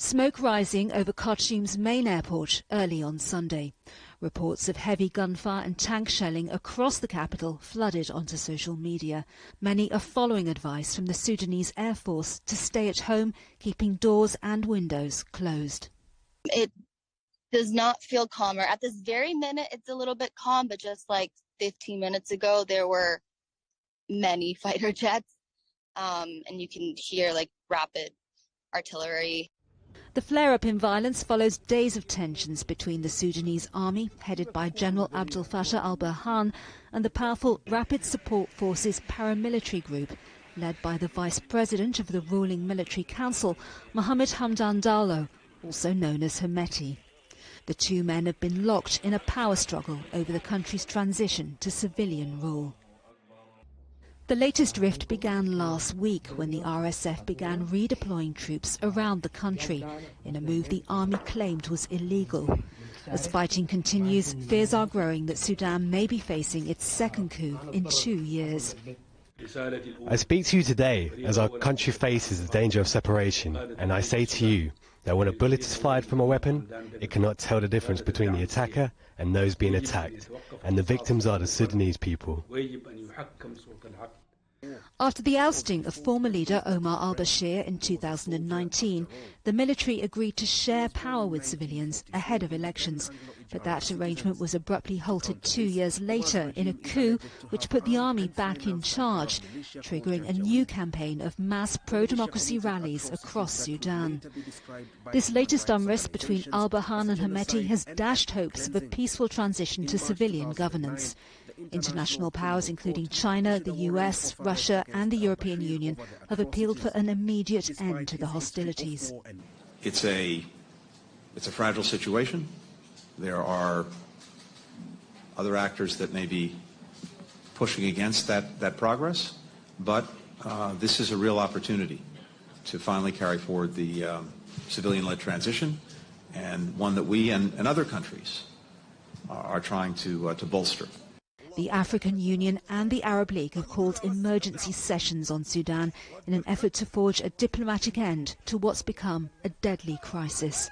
Smoke rising over Khartoum's main airport early on Sunday. Reports of heavy gunfire and tank shelling across the capital flooded onto social media. Many are following advice from the Sudanese Air Force to stay at home, keeping doors and windows closed. It does not feel calmer. At this very minute, it's a little bit calm, but just like 15 minutes ago, there were many fighter jets, and you can hear like rapid artillery. The flare-up in violence follows days of tensions between the Sudanese army, headed by General Abdel Fattah al-Burhan, and the powerful Rapid Support Forces paramilitary group, led by the vice president of the ruling military council, Mohammed Hamdan Dagalo, also known as Hemeti. The two men have been locked in a power struggle over the country's transition to civilian rule. The latest rift began last week when the RSF began redeploying troops around the country in a move the army claimed was illegal. As fighting continues, fears are growing that Sudan may be facing its second coup in 2 years. I speak to you today as our country faces the danger of separation, and I say to you that when a bullet is fired from a weapon, it cannot tell the difference between the attacker and those being attacked, and the victims are the Sudanese people. After the ousting of former leader Omar al-Bashir in 2019, the military agreed to share power with civilians ahead of elections. But that arrangement was abruptly halted 2 years later in a coup which put the army back in charge, triggering a new campaign of mass pro-democracy rallies across Sudan. This latest unrest between al-Burhan and Hemeti has dashed hopes of a peaceful transition to civilian governance. International powers, including China, the US, Russia and the European Union, have appealed for an immediate end to the hostilities. It's a fragile situation. There are other actors that may be pushing against that progress, but this is a real opportunity to finally carry forward the civilian-led transition, and one that we and other countries are trying to bolster. The African Union and the Arab League have called emergency sessions on Sudan in an effort to forge a diplomatic end to what's become a deadly crisis.